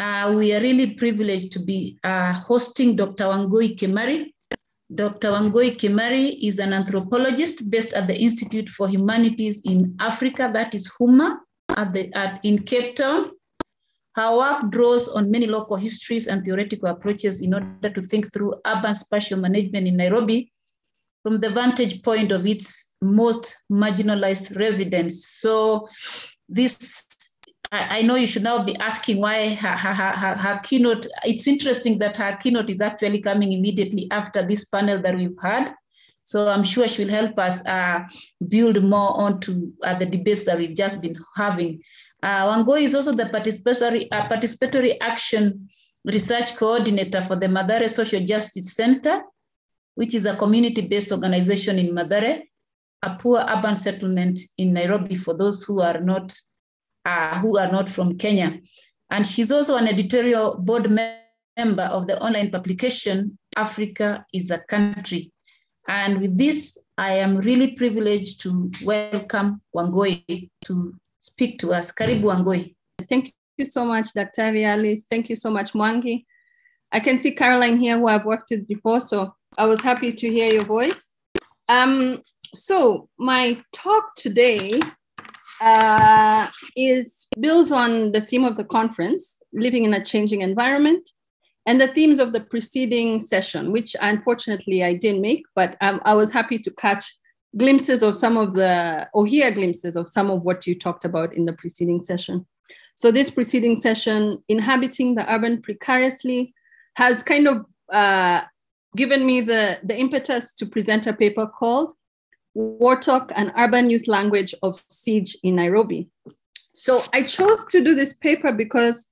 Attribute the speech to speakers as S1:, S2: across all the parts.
S1: We are really privileged to be hosting Dr. Wangui Kimari. Dr. Wangui Kimari is an anthropologist based at the Institute for Humanities in Africa, that is HUMA, in Cape Town. Her work draws on many local histories and theoretical approaches in order to think through urban spatial management in Nairobi from the vantage point of its most marginalized residents. So this, I know you should now be asking why her keynote, it's interesting that her keynote is actually coming immediately after this panel that we've had. So I'm sure she'll help us build more onto the debates that we've just been having. Wangui is also the participatory action research coordinator for the Mathare Social Justice Center, which is a community-based organization in Mathare, a poor urban settlement in Nairobi for those who are not from Kenya. And she's also an editorial board member of the online publication, Africa is a Country. And with this, I am really privileged to welcome Wangui to speak to us. Karibu Wangui.
S2: Thank you so much, Dr. Alice. Thank you so much, Mwangi. I can see Caroline here, who I've worked with before, so I was happy to hear your voice. So my talk today builds on the theme of the conference, Living in a Changing Environment, and the themes of the preceding session, which unfortunately I didn't make, but I was happy to catch glimpses of hear glimpses of some of what you talked about in the preceding session. So this preceding session, Inhabiting the Urban Precariously, has kind of given me the impetus to present a paper called War Talk, an Urban Youth Language of Siege in Nairobi. So I chose to do this paper because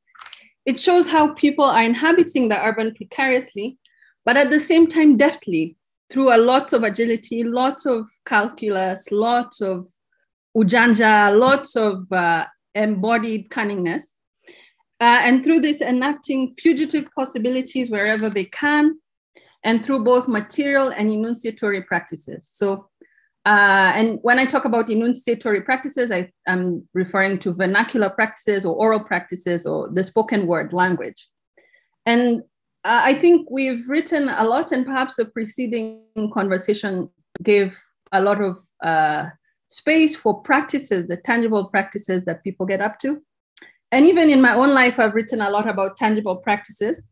S2: it shows how people are inhabiting the urban precariously, but at the same time deftly, through a lot of agility, lots of calculus, lots of ujanja, lots of embodied cunningness, and through this enacting fugitive possibilities wherever they can, and through both material and enunciatory practices. So, and when I talk about enunciatory practices, I'm referring to vernacular practices or oral practices or the spoken word language. And I think we've written a lot, and perhaps the preceding conversation gave a lot of space for practices, the tangible practices that people get up to. And even in my own life, I've written a lot about tangible practices,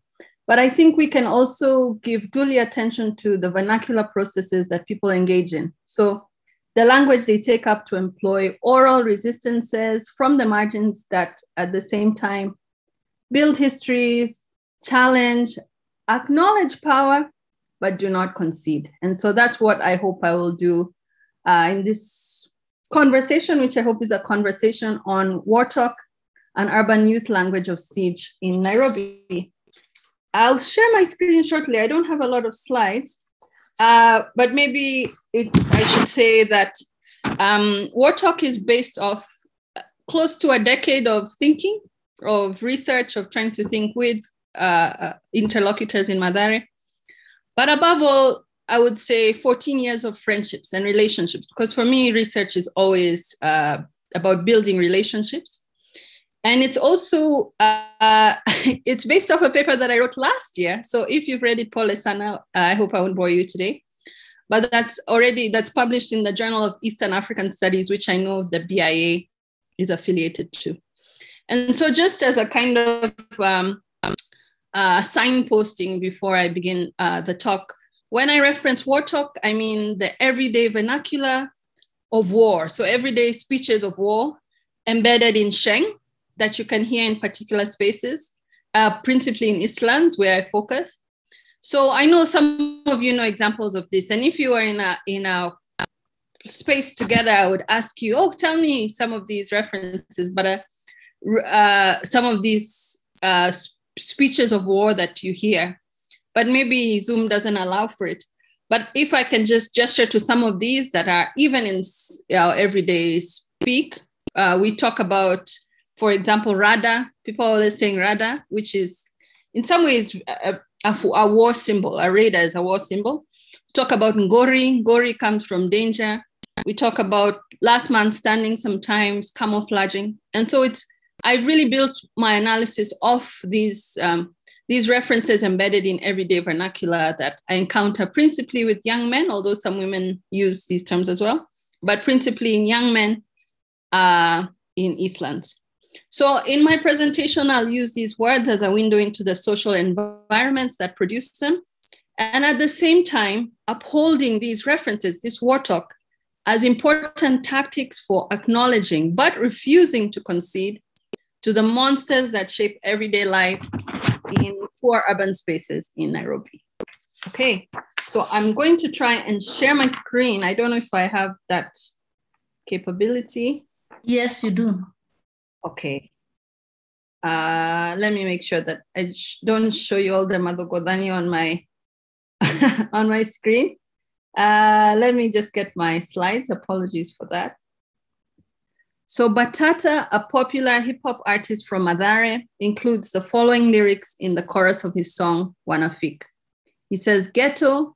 S2: but I think we can also give duly attention to the vernacular processes that people engage in. So the language they take up to employ oral resistances from the margins that at the same time build histories, challenge, acknowledge power, but do not concede. And so that's what I hope I will do in this conversation, which I hope is a conversation on War Talk, an urban youth language of siege in Nairobi. I'll share my screen shortly. I don't have a lot of slides, but maybe I should say that War Talk is based off close to a decade of thinking, of research, of trying to think with interlocutors in Mathare. But above all, I would say 14 years of friendships and relationships, because for me, research is always about building relationships. And it's also, it's based off a paper that I wrote last year. So if you've read it, Paul Esana, I hope I won't bore you today. But that's published in the Journal of Eastern African Studies, which I know the BIEA is affiliated to. And so just as a kind of signposting before I begin the talk, when I reference War Talk, I mean the everyday vernacular of war. So everyday speeches of war embedded in Sheng that you can hear in particular spaces, principally in Eastlands where I focus. So I know some of you know examples of this. And if you are in a space together, I would ask you, oh, tell me some of these references, but some of these speeches of war that you hear, but maybe Zoom doesn't allow for it. But if I can just gesture to some of these that are even in our everyday speak, we talk about, for example, Rada. People are always saying Rada, which is in some ways a war symbol. A Rada is a war symbol. Talk about Ngori. Ngori comes from danger. We talk about last man standing sometimes, camouflaging. And so it's I really built my analysis off these references embedded in everyday vernacular that I encounter principally with young men, although some women use these terms as well, but principally in young men in Eastlands. So in my presentation, I'll use these words as a window into the social environments that produce them. And at the same time, upholding these references, this war talk, as important tactics for acknowledging, but refusing to concede to the monsters that shape everyday life in poor urban spaces in Nairobi. Okay, so I'm going to try and share my screen. I don't know if I have that capability.
S1: Yes, you do.
S2: Okay. Let me make sure that I don't show you all the Madogodani on my on my screen. Let me just get my slides. Apologies for that. So Batata, a popular hip hop artist from Mathare, includes the following lyrics in the chorus of his song, Wanafik. He says, ghetto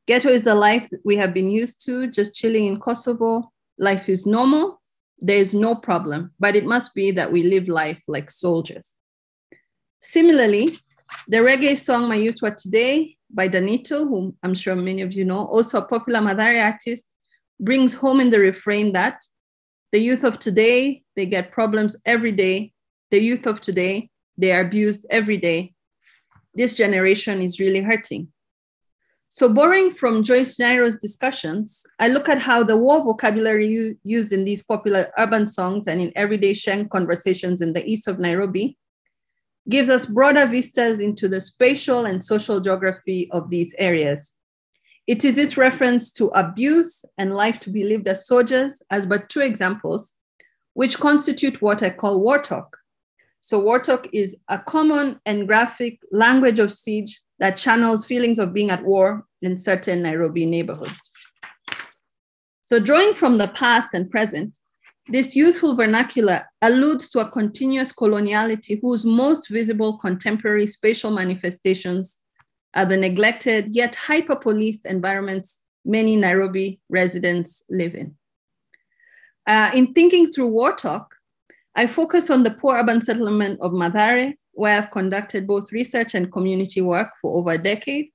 S2: is the life that we have been used to, just chilling in Kosovo. Life is normal, there is no problem, but it must be that we live life like soldiers. Similarly, the reggae song Mayutwa Today by Danito, whom I'm sure many of you know, also a popular Mathare artist, brings home in the refrain that the youth of today, they get problems every day. The youth of today, they are abused every day. This generation is really hurting. So borrowing from Joyce Nairo's discussions, I look at how the war vocabulary used in these popular urban songs and in everyday Sheng conversations in the east of Nairobi gives us broader vistas into the spatial and social geography of these areas. It is this reference to abuse and life to be lived as soldiers as but two examples, which constitute what I call war talk. So war talk is a common and graphic language of siege that channels feelings of being at war in certain Nairobi neighborhoods. So drawing from the past and present, this youthful vernacular alludes to a continuous coloniality whose most visible contemporary spatial manifestations are the neglected yet hyper-policed environments many Nairobi residents live in. In thinking through war talk, I focus on the poor urban settlement of Mathare, where I've conducted both research and community work for over a decade.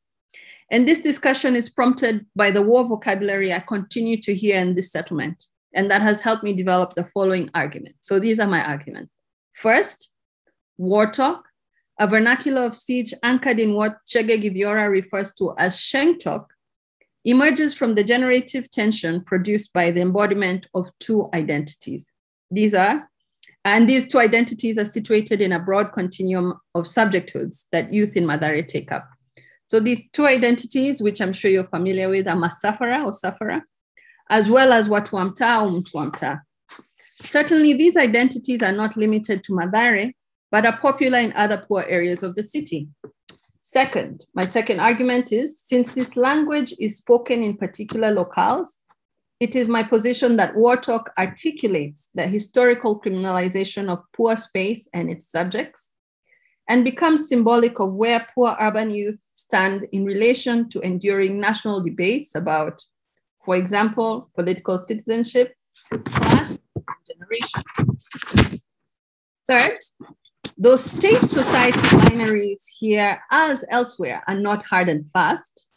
S2: And this discussion is prompted by the war vocabulary I continue to hear in this settlement. And that has helped me develop the following argument. So these are my arguments. First, war talk, a vernacular of siege anchored in what Chege Giviora refers to as Sheng talk, emerges from the generative tension produced by the embodiment of two identities. These two identities are situated in a broad continuum of subjecthoods that youth in Mathare take up. So these two identities, which I'm sure you're familiar with, are Masafara or Safara, as well as Watuamta or Mtuamta. Certainly, these identities are not limited to Mathare, but are popular in other poor areas of the city. Second, my second argument is, since this language is spoken in particular locales, it is my position that war talk articulates the historical criminalization of poor space and its subjects, and becomes symbolic of where poor urban youth stand in relation to enduring national debates about, for example, political citizenship, class, and generation. Third, those state-society binaries here, as elsewhere, are not hard and fast.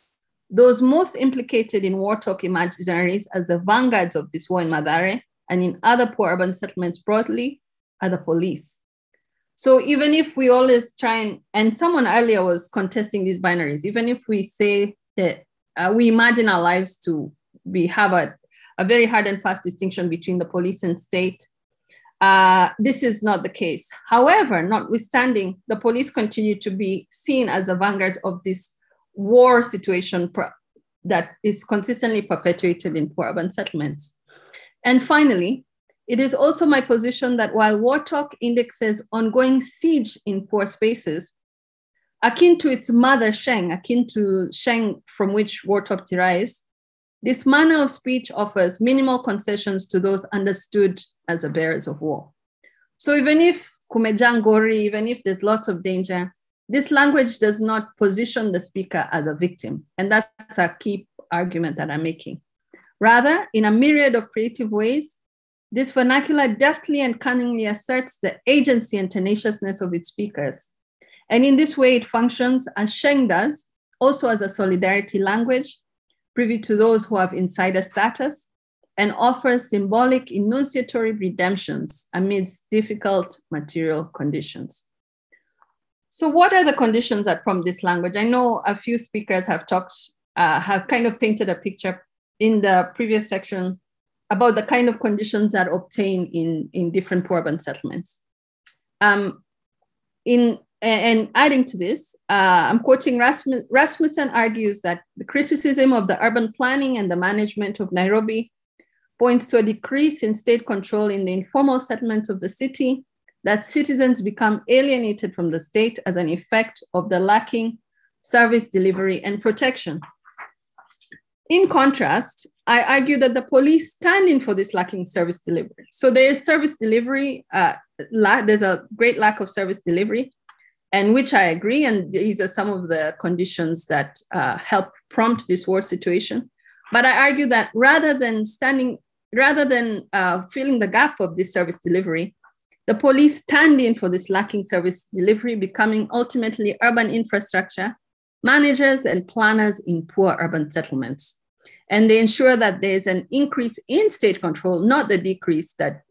S2: Those most implicated in war talk imaginaries as the vanguards of this war in Mathare and in other poor urban settlements broadly are the police. So even if we always try and someone earlier was contesting these binaries, even if we say that we imagine our lives to have a very hard and fast distinction between the police and state, this is not the case. However, notwithstanding, the police continue to be seen as the vanguards of this war situation that is consistently perpetuated in poor urban settlements. And finally, it is also my position that while war talk indexes ongoing siege in poor spaces, akin to its mother Sheng, akin to Sheng from which war talk derives, this manner of speech offers minimal concessions to those understood as the bearers of war. So even if kumejangori, even if there's lots of danger, this language does not position the speaker as a victim. And that's a key argument that I'm making. Rather, in a myriad of creative ways, This vernacular deftly and cunningly asserts the agency and tenaciousness of its speakers. And in this way, it functions, as Sheng does, also as a solidarity language, privy to those who have insider status, and offers symbolic enunciatory redemptions amidst difficult material conditions. So what are the conditions that prompt this language? I know a few speakers have kind of painted a picture in the previous section about the kind of conditions that obtain in different poor urban settlements. And adding to this, I'm quoting Rasmussen argues that the criticism of the urban planning and the management of Nairobi points to a decrease in state control in the informal settlements of the city, that citizens become alienated from the state as an effect of the lacking service delivery and protection. In contrast, I argue that the police stand in for this lacking service delivery. So there is service delivery, there's a great lack of service delivery, and which I agree, and these are some of the conditions that help prompt this war situation. But I argue that rather than filling the gap of this service delivery, the police stand in for this lacking service delivery, becoming ultimately urban infrastructure managers and planners in poor urban settlements. And they ensure that there's an increase in state control, not the decrease that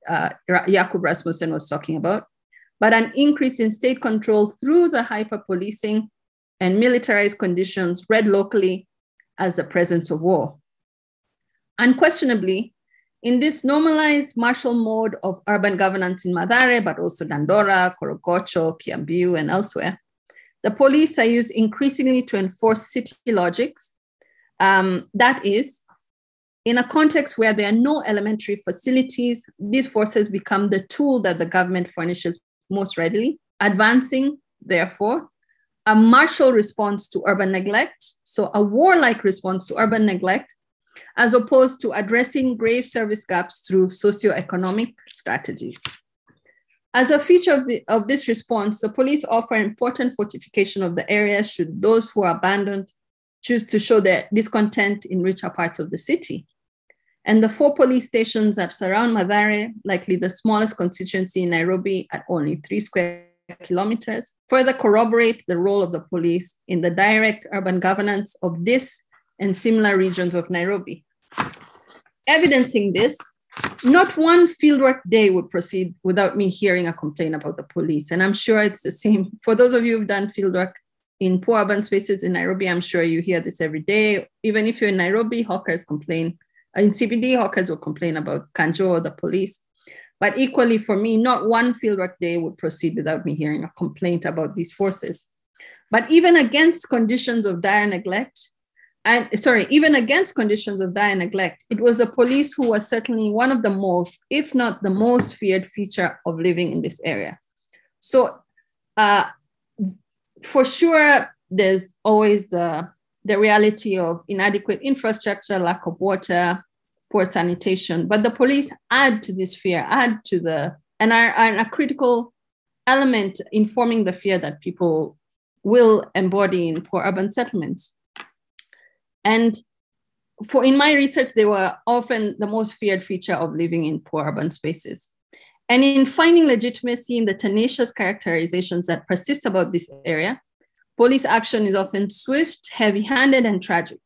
S2: Jakob Rasmussen was talking about, but an increase in state control through the hyper-policing and militarized conditions read locally as the presence of war. Unquestionably, in this normalized martial mode of urban governance in Mathare, but also Dandora, Korogocho, Kiambu, and elsewhere, the police are used increasingly to enforce city logics. That is, in a context where there are no elementary facilities, these forces become the tool that the government furnishes most readily, advancing, therefore, a martial response to urban neglect, so a warlike response to urban neglect, as opposed to addressing grave service gaps through socioeconomic strategies. As a feature of this response, the police offer important fortification of the area should those who are abandoned choose to show their discontent in richer parts of the city. And the 4 police stations that surround Mathare, likely the smallest constituency in Nairobi at only 3 square kilometers, further corroborate the role of the police in the direct urban governance of this and similar regions of Nairobi. Evidencing this, not one fieldwork day would proceed without me hearing a complaint about the police. And I'm sure it's the same. For those of you who've done fieldwork in poor urban spaces in Nairobi, I'm sure you hear this every day. Even if you're in Nairobi, hawkers complain. In CBD, hawkers will complain about Kanjo or the police. But equally for me, not one fieldwork day would proceed without me hearing a complaint about these forces. But even against conditions of dire neglect, even against conditions of dire neglect, it was the police who was certainly one of the most, if not the most feared feature of living in this area. So for sure, there's always the reality of inadequate infrastructure, lack of water, poor sanitation, but the police add to this fear, and are a critical element in forming the fear that people will embody in poor urban settlements. And in my research, they were often the most feared feature of living in poor urban spaces. And in finding legitimacy in the tenacious characterizations that persist about this area, police action is often swift, heavy-handed, and tragic.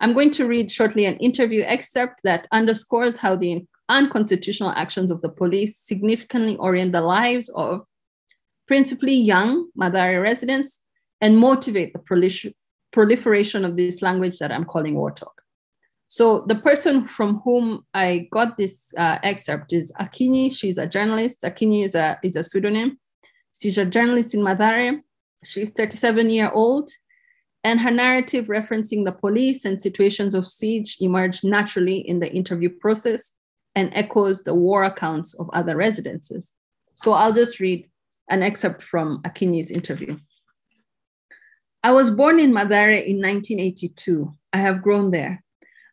S2: I'm going to read shortly an interview excerpt that underscores how the unconstitutional actions of the police significantly orient the lives of principally young Mathare residents and motivate the proliferation of this language that I'm calling war talk. So the person from whom I got this excerpt is Akinyi. She's a journalist. Akinyi is a pseudonym. She's a journalist in Mathare. She's 37 years old, and her narrative referencing the police and situations of siege emerged naturally in the interview process and echoes the war accounts of other residences. So I'll just read an excerpt from Akinyi's interview. I was born in Mathare in 1982. I have grown there.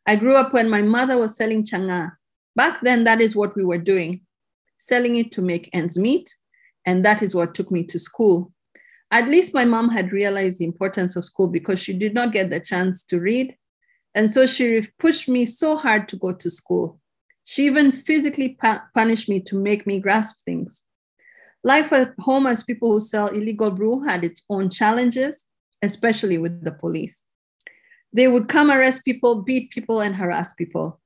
S2: I grew up when my mother was selling changa. Back then, that is what we were doing, selling it to make ends meet, and that is what took me to school. At least my mom had realized the importance of school because she did not get the chance to read. And so she pushed me so hard to go to school. She even physically punished me to make me grasp things. Life at home as people who sell illegal brew had its own challenges, especially with the police. They would come arrest people, beat people, and harass people.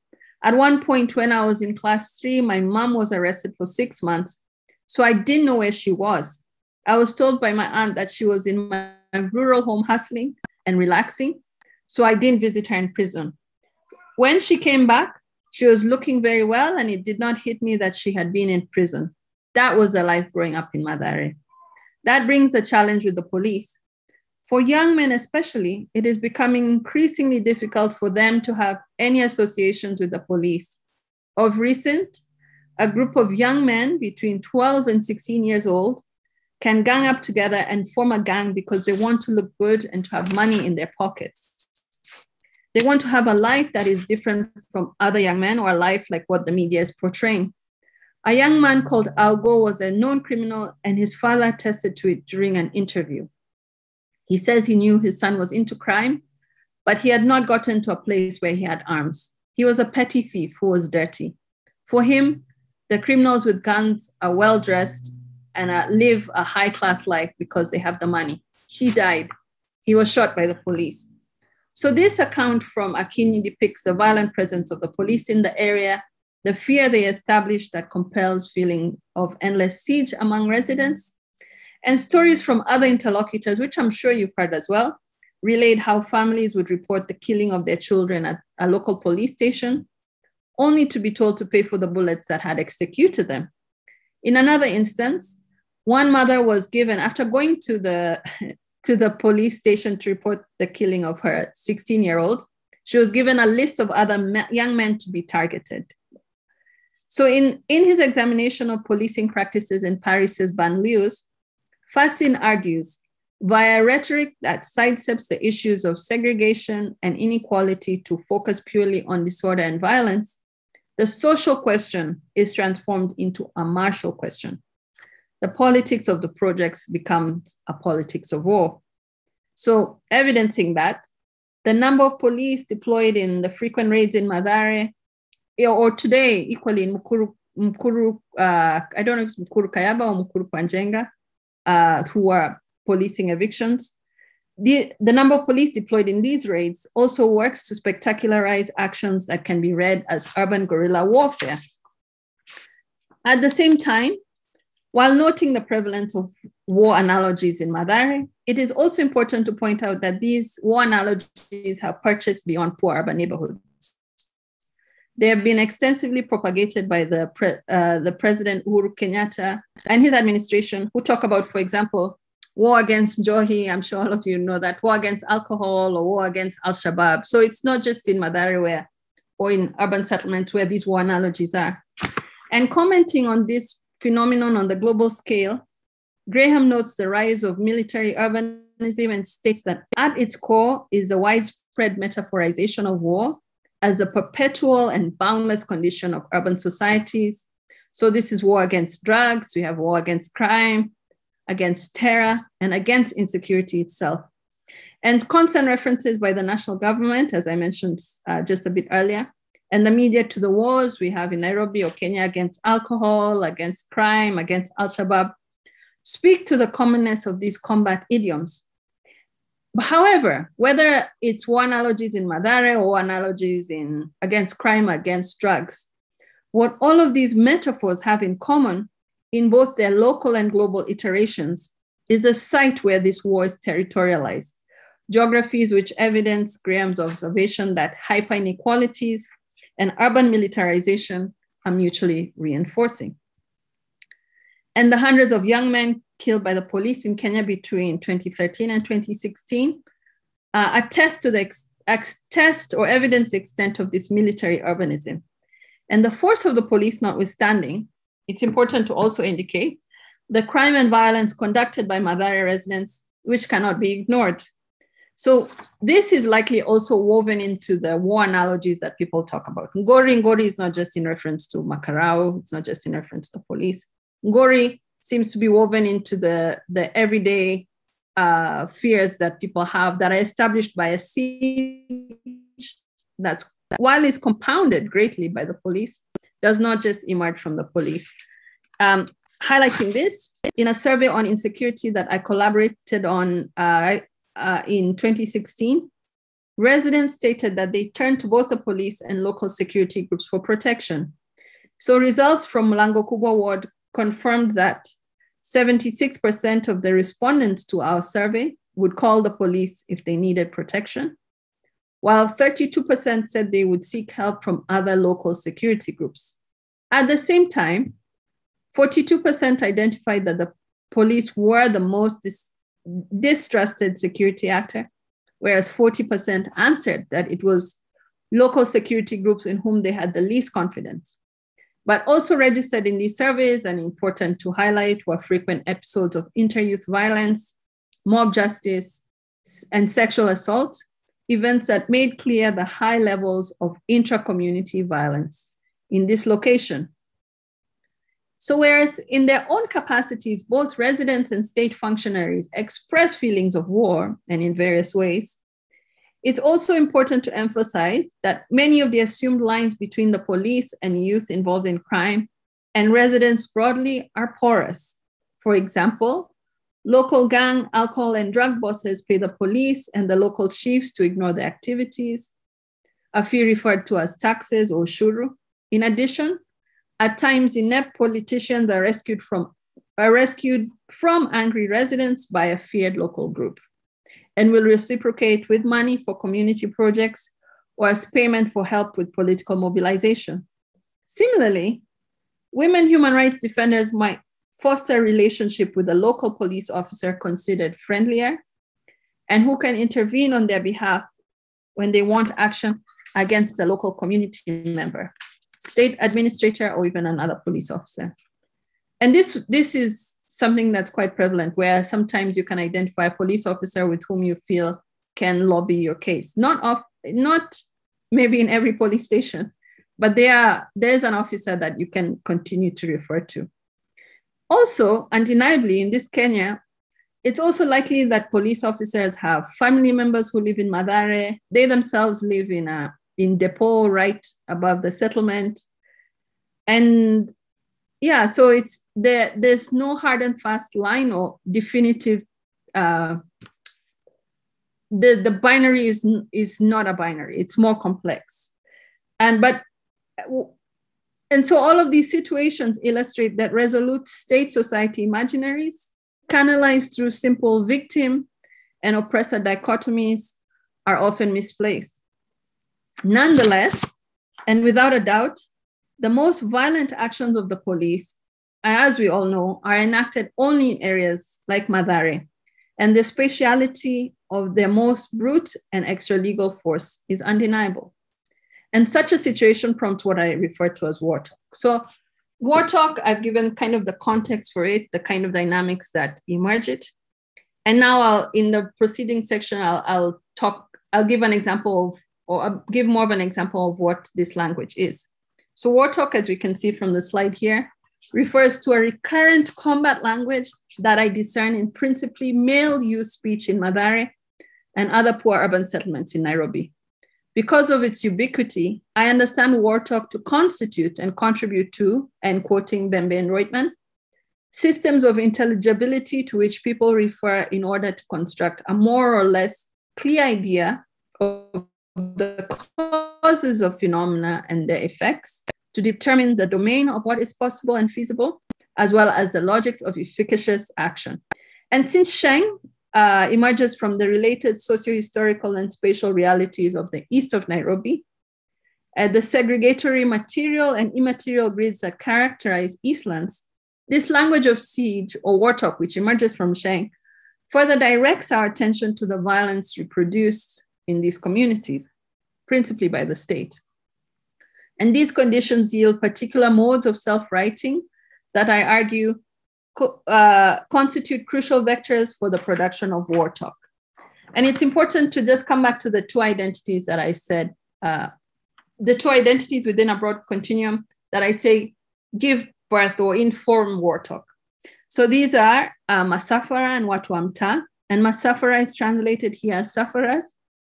S2: At one point when I was in class 3, my mom was arrested for 6 months, so I didn't know where she was. I was told by my aunt that she was in my rural home hustling and relaxing, so I didn't visit her in prison. When she came back, she was looking very well, and it did not hit me that she had been in prison. That was the life growing up in Mathare. That brings a challenge with the police. For young men especially, it is becoming increasingly difficult for them to have any associations with the police. Of recent, a group of young men between 12 and 16 years old can gang up together and form a gang because they want to look good and to have money in their pockets. They want to have a life that is different from other young men, or a life like what the media is portraying. A young man called Algo was a known criminal, and his father attested to it during an interview. He says he knew his son was into crime, but he had not gotten to a place where he had arms. He was a petty thief who was dirty. For him, the criminals with guns are well-dressed and live a high-class life because they have the money. He died. He was shot by the police. So this account from Akinyi depicts the violent presence of the police in the area, the fear they established that compels feeling of endless siege among residents, and stories from other interlocutors, which I'm sure you've heard as well, relayed how families would report the killing of their children at a local police station, only to be told to pay for the bullets that had executed them. In another instance, one mother was given, after going to the police station to report the killing of her 16-year-old, she was given a list of other young men to be targeted. So in his examination of policing practices in Paris's banlieues, Fassin argues, via rhetoric that sidesteps the issues of segregation and inequality to focus purely on disorder and violence, the social question is transformed into a martial question. The politics of the projects becomes a politics of war. So evidencing that, the number of police deployed in the frequent raids in Mathare, or today equally in Mukuru, I don't know if it's Mukuru Kayaba or Mukuru Panjenga, who are policing evictions. The number of police deployed in these raids also works to spectacularize actions that can be read as urban guerrilla warfare. At the same time, while noting the prevalence of war analogies in Mathare, it is also important to point out that these war analogies have purchased beyond poor urban neighborhoods. They have been extensively propagated by the President Uhuru Kenyatta and his administration, who talk about, for example, war against Johi. I'm sure all of you know that, war against alcohol or war against Al-Shabaab. So it's not just in Mathare or in urban settlements where these war analogies are. And commenting on this phenomenon on the global scale, Graham notes the rise of military urbanism and states that at its core is the widespread metaphorization of war as a perpetual and boundless condition of urban societies. So this is war against drugs, we have war against crime, against terror, and against insecurity itself. And constant references by the national government, as I mentioned just a bit earlier, and the media to the wars we have in Nairobi or Kenya against alcohol, against crime, against Al-Shabaab, speak to the commonness of these combat idioms. However, whether it's war analogies in Mathare or analogies against crime, against drugs, what all of these metaphors have in common in both their local and global iterations is a site where this war is territorialized. Geographies which evidence Graham's observation that hyper inequalities and urban militarization are mutually reinforcing. And the hundreds of young men killed by the police in Kenya between 2013 and 2016 attest to the or evidence the extent of this military urbanism. And the force of the police notwithstanding, it's important to also indicate the crime and violence conducted by Mathare residents, which cannot be ignored. So this is likely also woven into the war analogies that people talk about. Ngori is not just in reference to Makarao, it's not just in reference to police. Ngori seems to be woven into the everyday fears that people have that are established by a siege that's, while it's compounded greatly by the police, does not just emerge from the police. Highlighting this, in a survey on insecurity that I collaborated on in 2016, residents stated that they turned to both the police and local security groups for protection. So results from Mlango Kubwa ward confirmed that 76% of the respondents to our survey would call the police if they needed protection, while 32% said they would seek help from other local security groups. At the same time, 42% identified that the police were the most distrusted security actor, whereas 40% answered that it was local security groups in whom they had the least confidence. But also registered in these surveys, and important to highlight, were frequent episodes of inter-youth violence, mob justice, and sexual assault, events that made clear the high levels of intra-community violence in this location. So whereas in their own capacities, both residents and state functionaries express feelings of war, and in various ways, it's also important to emphasize that many of the assumed lines between the police and youth involved in crime and residents broadly are porous. For example, local gang, alcohol, and drug bosses pay the police and the local chiefs to ignore their activities, a fee referred to as taxes or ushuru. In addition, at times, inept politicians are rescued from angry residents by a feared local group and will reciprocate with money for community projects or as payment for help with political mobilization. Similarly, women human rights defenders might foster a relationship with a local police officer considered friendlier and who can intervene on their behalf when they want action against a local community member, state administrator, or even another police officer. And this is something that's quite prevalent, where sometimes you can identify a police officer with whom you feel can lobby your case. Not maybe in every police station, but there's an officer that you can continue to refer to. Also, undeniably, in this Kenya, it's also likely that police officers have family members who live in Mathare. They themselves live in Depot, right above the settlement. And yeah, so there's no hard and fast line or definitive, the binary is not a binary, it's more complex. And so all of these situations illustrate that resolute state society imaginaries, canalized through simple victim and oppressor dichotomies, are often misplaced. Nonetheless, and without a doubt, the most violent actions of the police, as we all know, are enacted only in areas like Mathare, and the spatiality of their most brute and extra-legal force is undeniable. And such a situation prompts what I refer to as war talk. So war talk, I've given kind of the context for it, the kind of dynamics that emerge it. And now in the preceding section, I'll give an example of, or I'll give more of an example of what this language is. So war talk, as we can see from the slide here, refers to a recurrent combat language that I discern in principally male youth speech in Mathare and other poor urban settlements in Nairobi. Because of its ubiquity, I understand war talk to constitute and contribute to, and quoting Bembe and Reutman, systems of intelligibility to which people refer in order to construct a more or less clear idea of the causes of phenomena and their effects, to determine the domain of what is possible and feasible, as well as the logics of efficacious action. And since Sheng emerges from the related socio-historical and spatial realities of the east of Nairobi, the segregatory material and immaterial grids that characterize Eastlands, this language of siege or war talk, which emerges from Sheng, further directs our attention to the violence reproduced in these communities, principally by the state. And these conditions yield particular modes of self-writing that I argue constitute crucial vectors for the production of war talk. And it's important to just come back to the two identities that I said, the two identities within a broad continuum that I say give birth or inform war talk. So these are Masafara and Watu wa Mtaa, and Masafara is translated here as Safaras,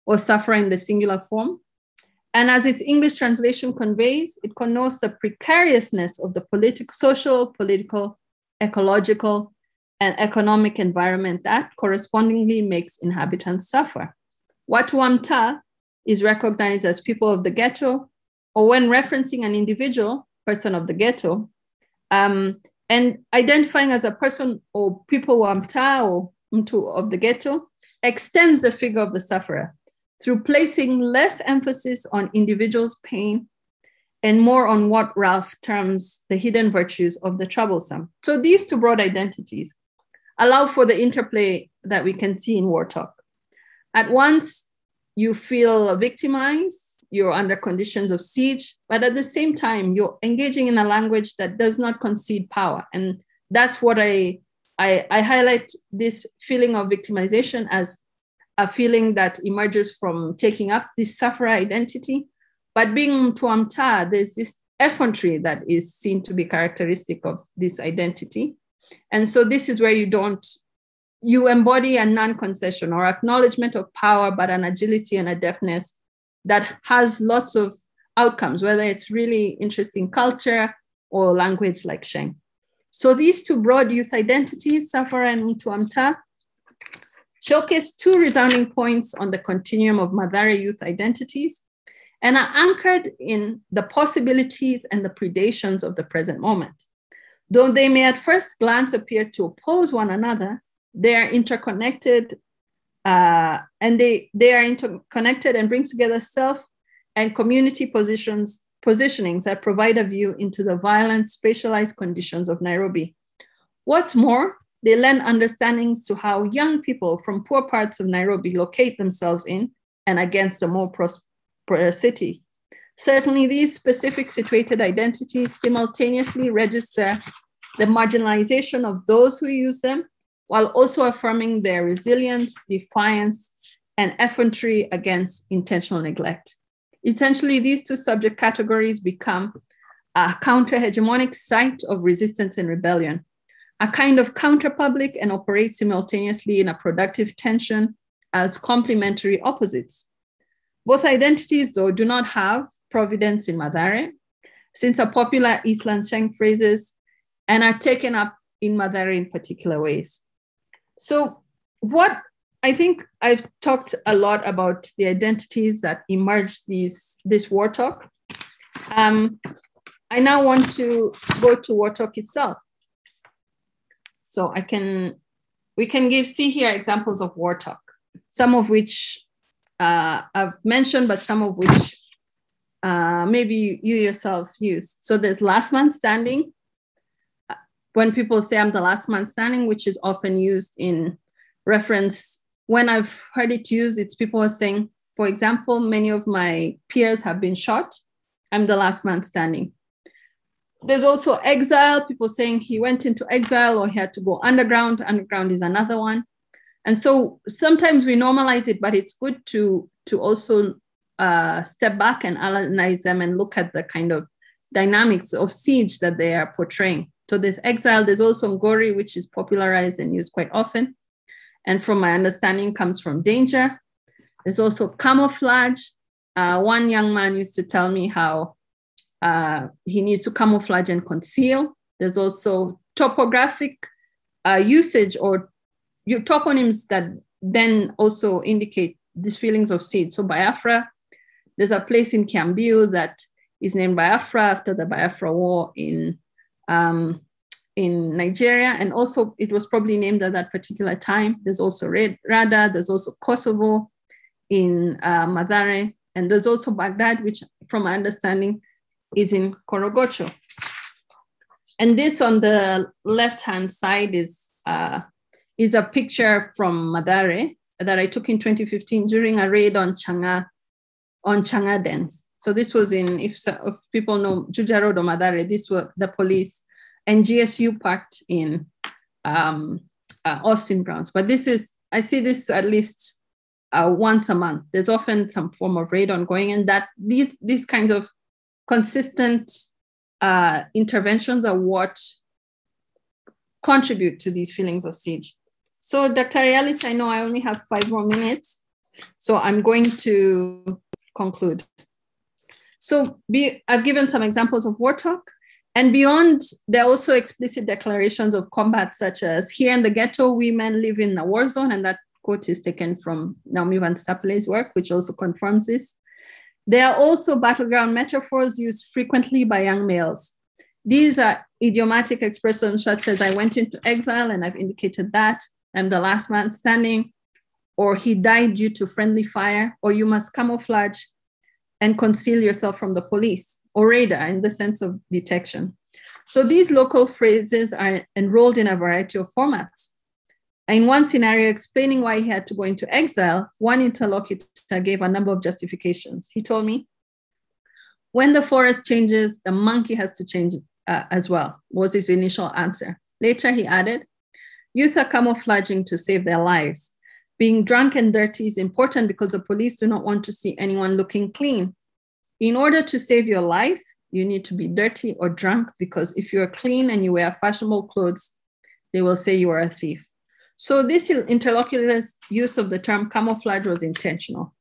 S2: or Safara in the singular form. And as its English translation conveys, it connotes the precariousness of the social, political, ecological, and economic environment that correspondingly makes inhabitants suffer. Watu wa mtaa is recognized as people of the ghetto, or when referencing an individual, person of the ghetto, and identifying as a person or people wa mtaa or mtu of the ghetto, extends the figure of the sufferer through placing less emphasis on individuals' pain and more on what Ralph terms the hidden virtues of the troublesome. So these two broad identities allow for the interplay that we can see in war talk. At once, you feel victimized, you're under conditions of siege, but at the same time, you're engaging in a language that does not concede power. And that's what I highlight this feeling of victimization as a feeling that emerges from taking up this sufferer identity. But being mtu wa mtaa, there's this effrontery that is seen to be characteristic of this identity. And so this is where you embody a non-concession or acknowledgement of power, but an agility and a deftness that has lots of outcomes, whether it's really interesting culture or language like Sheng. So these two broad youth identities, sufferer and mtu wa mtaa, showcase two resounding points on the continuum of Mathare youth identities and are anchored in the possibilities and the predations of the present moment. Though they may at first glance appear to oppose one another, they are interconnected and bring together self and community positionings that provide a view into the violent, spatialized conditions of Nairobi. What's more, they lend understandings to how young people from poor parts of Nairobi locate themselves in and against a more prosperous city. Certainly, these specific situated identities simultaneously register the marginalization of those who use them, while also affirming their resilience, defiance, and effrontery against intentional neglect. Essentially, these two subject categories become a counter-hegemonic site of resistance and rebellion, a kind of counter-public, and operate simultaneously in a productive tension as complementary opposites. Both identities, though, do not have providence in Mathare, since are popular Eastland Sheng phrases and are taken up in Mathare in particular ways. So what I think I've talked a lot about the identities that emerged this war talk. I now want to go to war talk itself. So we can see here examples of war talk, some of which I've mentioned, but some of which maybe you yourself use. So there's last man standing. When people say I'm the last man standing, which is often used in reference, when I've heard it used, it's people are saying, for example, many of my peers have been shot. I'm the last man standing. There's also exile, people saying he went into exile or he had to go underground. Underground is another one. And so sometimes we normalize it, but it's good to also step back and analyze them and look at the kind of dynamics of siege that they are portraying. So there's exile, there's also ngori, which is popularized and used quite often. And from my understanding comes from danger. There's also camouflage. One young man used to tell me how he needs to camouflage and conceal. There's also topographic usage or toponyms that then also indicate these feelings of siege. So Biafra, there's a place in Kiambu that is named Biafra after the Biafra War in Nigeria. And also it was probably named at that particular time. There's also Rada, there's also Kosovo in Mathare, and there's also Baghdad, which from my understanding is in Korogocho. And this on the left-hand side is a picture from Mathare that I took in 2015 during a raid on Changa dens. So this was if people know Juja Road or Mathare, this was the police and GSU parked in Austin Browns. But I see this at least once a month. There's often some form of raid ongoing, and that these kinds of consistent interventions are what contribute to these feelings of siege. So Dr. Realis, I know I only have 5 more minutes, so I'm going to conclude. So I've given some examples of war talk. And beyond, there are also explicit declarations of combat, such as here in the ghetto, women live in a war zone. And that quote is taken from Naomi Van Stapele's work, which also confirms this. There are also battleground metaphors used frequently by young males. These are idiomatic expressions such as I went into exile and I've indicated that, I'm the last man standing, or he died due to friendly fire, or you must camouflage and conceal yourself from the police, or radar in the sense of detection. So these local phrases are enrolled in a variety of formats. In one scenario explaining why he had to go into exile, one interlocutor gave a number of justifications. He told me, when the forest changes, the monkey has to change as well, was his initial answer. Later he added, youth are camouflaging to save their lives. Being drunk and dirty is important because the police do not want to see anyone looking clean. In order to save your life, you need to be dirty or drunk, because if you're clean and you wear fashionable clothes, they will say you are a thief. So this interlocutor's use of the term camouflage was intentional.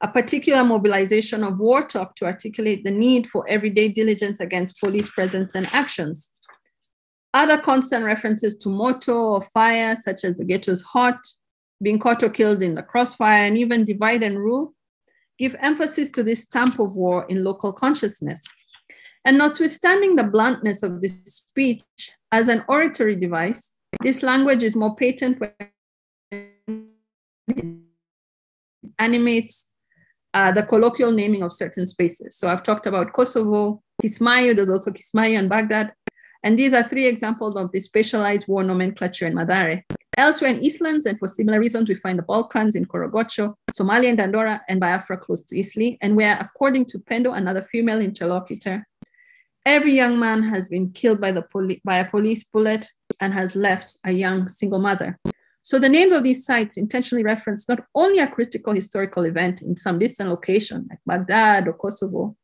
S2: A particular mobilization of war talk to articulate the need for everyday diligence against police presence and actions. Other constant references to motto or fire, such as the ghetto's hot, being caught or killed in the crossfire, and even divide and rule, give emphasis to this stamp of war in local consciousness. And notwithstanding the bluntness of this speech as an oratory device, this language is more patent when it animates the colloquial naming of certain spaces. So I've talked about Kosovo, Kismayo, there's also Kismayo and Baghdad. And these are three examples of the specialized war nomenclature in Madare. Elsewhere in Eastlands, and for similar reasons, we find the Balkans in Korogocho, Somalia and Dandora, and Biafra close to Isli, and where, according to Pendo, another female interlocutor, every young man has been killed by a police bullet and has left a young single mother. So the names of these sites intentionally reference not only a critical historical event in some distant location like Baghdad or Kosovo,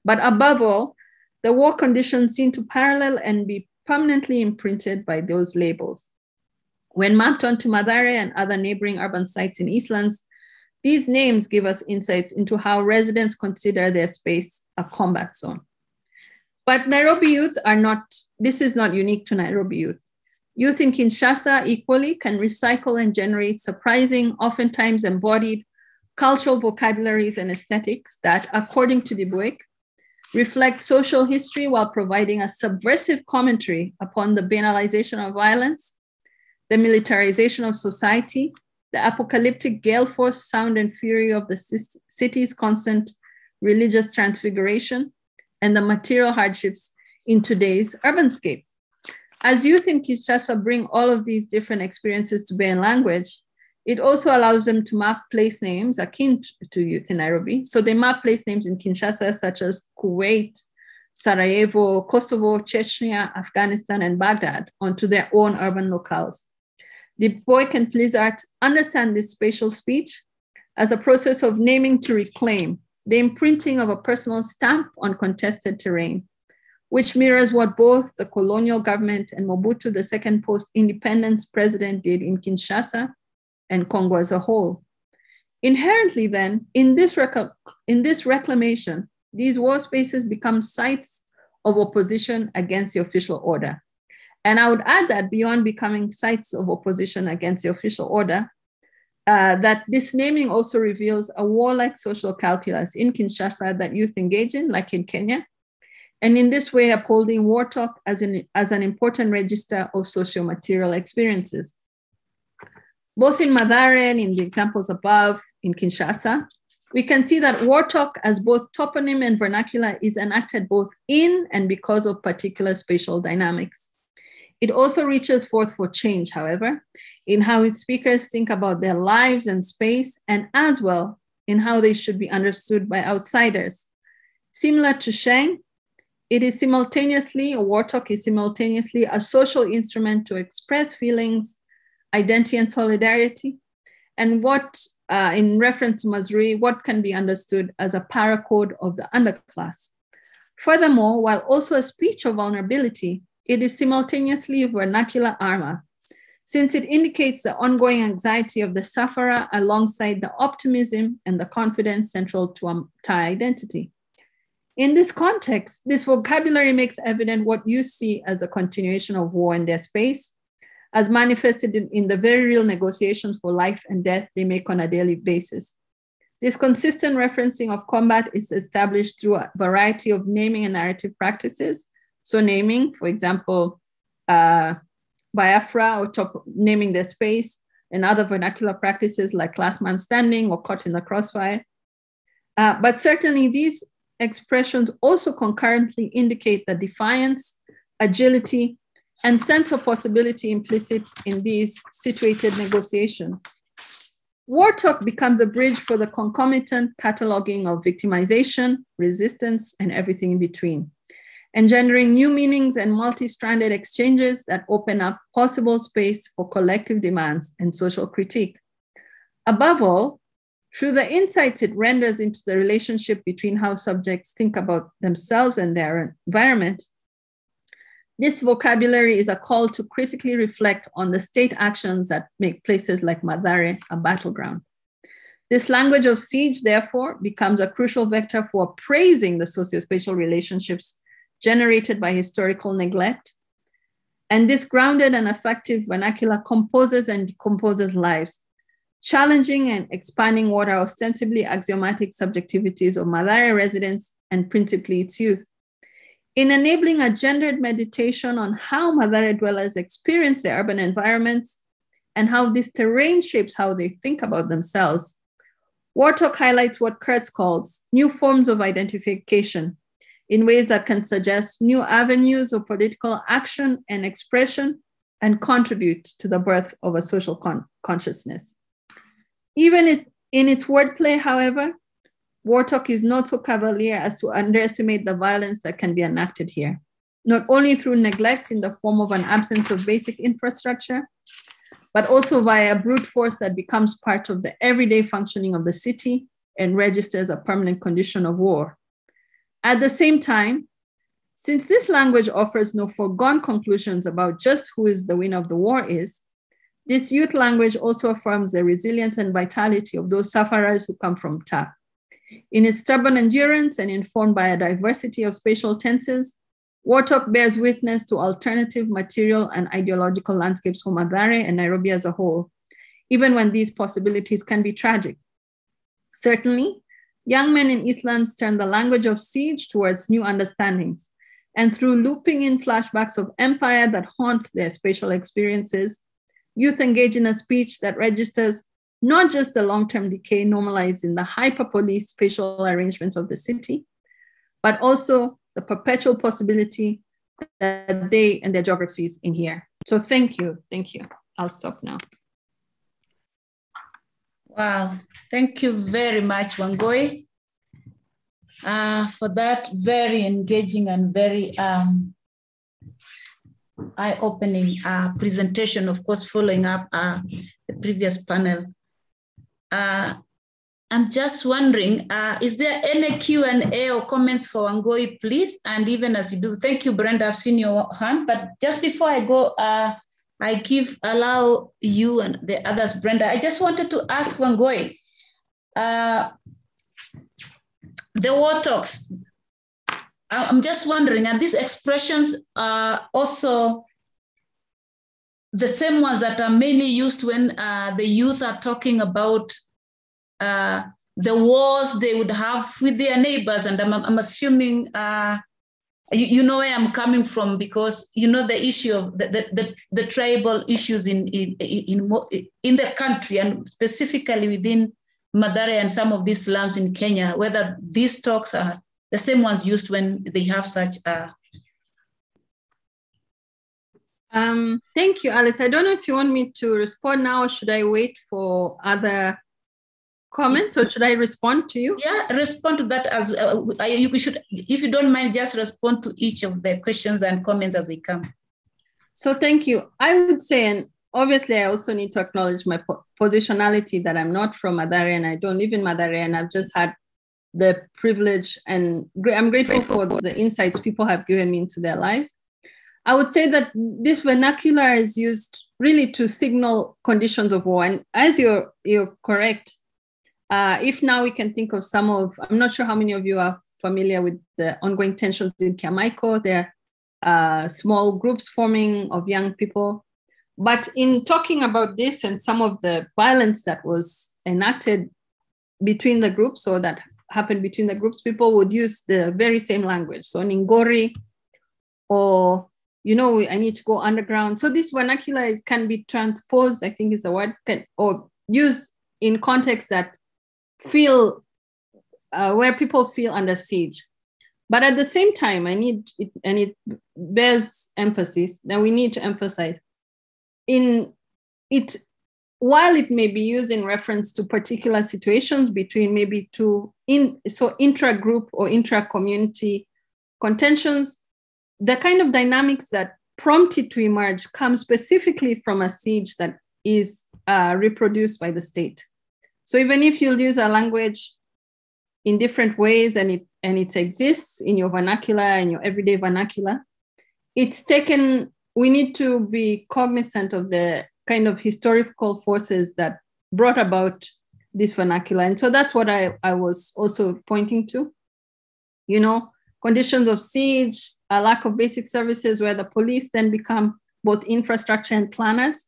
S2: but above all, the war conditions seem to parallel and be permanently imprinted by those labels. When mapped onto Madare and other neighboring urban sites in Eastlands, these names give us insights into how residents consider their space a combat zone. But Nairobi youth are not, this is not unique to Nairobi youth. Youth in Kinshasa equally can recycle and generate surprising, oftentimes embodied cultural vocabularies and aesthetics that, according to Du Bois, reflect social history while providing a subversive commentary upon the banalization of violence, the militarization of society, the apocalyptic gale force sound and fury of the city's constant religious transfiguration, and the material hardships in today's urbanscape. As youth in Kinshasa bring all of these different experiences to bear in language, it also allows them to map place names akin to youth in Nairobi. So they map place names in Kinshasa, such as Kuwait, Sarajevo, Kosovo, Chechnya, Afghanistan, and Baghdad, onto their own urban locales. Du Bois and Blizzard understand this spatial speech as a process of naming to reclaim, the imprinting of a personal stamp on contested terrain, which mirrors what both the colonial government and Mobutu, the second post-independence president, did in Kinshasa and Congo as a whole. Inherently then, in this reclamation, these war spaces become sites of opposition against the official order. And I would add that beyond becoming sites of opposition against the official order, that this naming also reveals a warlike social calculus in Kinshasa that youth engage in, like in Kenya, and in this way upholding war talk as an important register of socio-material experiences. Both in Madare and in the examples above in Kinshasa, we can see that war talk as both toponym and vernacular is enacted both in and because of particular spatial dynamics. It also reaches forth for change, however, in how its speakers think about their lives and space, and as well in how they should be understood by outsiders. Similar to Sheng, it is simultaneously, war talk is simultaneously a social instrument to express feelings, identity, and solidarity, and what, in reference to Mazrui, what can be understood as a paracode of the underclass. Furthermore, while also a speech of vulnerability, it is simultaneously vernacular armor, since it indicates the ongoing anxiety of the sufferer alongside the optimism and the confidence central to Thai identity. In this context, this vocabulary makes evident what you see as a continuation of war in their space, as manifested in the very real negotiations for life and death they make on a daily basis. This consistent referencing of combat is established through a variety of naming and narrative practices. So naming, for example, Biafra, or naming the space, and other vernacular practices like last man standing or caught in the crossfire. But certainly these expressions also concurrently indicate the defiance, agility, and sense of possibility implicit in these situated negotiations. War talk becomes a bridge for the concomitant cataloging of victimization, resistance, and everything in between, engendering new meanings and multi-stranded exchanges that open up possible space for collective demands and social critique. Above all, through the insights it renders into the relationship between how subjects think about themselves and their environment, this vocabulary is a call to critically reflect on the state actions that make places like Mathare a battleground. This language of siege, therefore, becomes a crucial vector for appraising the socio-spatial relationships generated by historical neglect. And this grounded and effective vernacular composes and decomposes lives, challenging and expanding what are ostensibly axiomatic subjectivities of Mathare residents and principally its youth. In enabling a gendered meditation on how Mathare dwellers experience their urban environments and how this terrain shapes how they think about themselves, War Talk highlights what Kurtz calls new forms of identification in ways that can suggest new avenues of political action and expression and contribute to the birth of a social consciousness. Even in its wordplay, however, War Talk is not so cavalier as to underestimate the violence that can be enacted here, not only through neglect in the form of an absence of basic infrastructure, but also via brute force that becomes part of the everyday functioning of the city and registers a permanent condition of war. At the same time, since this language offers no foregone conclusions about just who is the winner of the war is, this youth language also affirms the resilience and vitality of those sufferers who come from TAP. In its stubborn endurance and informed by a diversity of spatial tenses, War Talk bears witness to alternative material and ideological landscapes for Mathare and Nairobi as a whole, even when these possibilities can be tragic. Certainly, young men in Eastlands turn the language of siege towards new understandings, and through looping in flashbacks of empire that haunt their spatial experiences, youth engage in a speech that registers not just the long-term decay normalized in the hyper-police spatial arrangements of the city, but also the perpetual possibility that they and their geographies in here. So thank you. I'll stop now.
S1: Wow, thank you very much, Wangui, for that very engaging and very eye-opening presentation, of course, following up the previous panel. I'm just wondering, is there any Q&A or comments for Wangui, please? And even as you do, thank you, Brenda, I've seen your hand, but just before I go, allow you and the others, Brenda, I just wanted to ask Wangui, the War Talks, I'm just wondering, are these expressions also the same ones that are mainly used when the youth are talking about the wars they would have with their neighbors? And I'm assuming you know where I'm coming from, because you know the issue of the tribal issues in the country, and specifically within Mathare and some of these slums in Kenya, whether these talks are the same ones used when they have such
S2: Thank you, Alice. I don't know if you want me to respond now, or should I wait for other comments, or should I respond to you?
S1: Yeah, respond to that as you should, if you don't mind, just respond to each of the questions and comments as they come.
S2: So thank you. I would say, and obviously I also need to acknowledge my positionality that I'm not from Mathare and I don't live in Mathare, and I've just had the privilege, and I'm grateful for the insights people have given me into their lives. I would say that this vernacular is used really to signal conditions of war. And as you're correct, if now we can think of some of, I'm not sure how many of you are familiar with the ongoing tensions in Kiamaiko. There are small groups forming of young people. But in talking about this and some of the violence that was enacted between the groups, or that happened between the groups, people would use the very same language. So Ningori, or, I need to go underground. So this vernacular can be transposed, I think is the word, or used in contexts that feel, where people feel under siege. But at the same time, it bears emphasis that we need to emphasize in it, while it may be used in reference to particular situations between maybe intra-group or intra-community contentions, the kind of dynamics that prompt it to emerge come specifically from a siege that is reproduced by the state. So even if you'll use a language in different ways and it exists in your vernacular, in your everyday vernacular, we need to be cognizant of the kind of historical forces that brought about this vernacular. And so that's what I was also pointing to. Conditions of siege, a lack of basic services where the police then become both infrastructure and planners.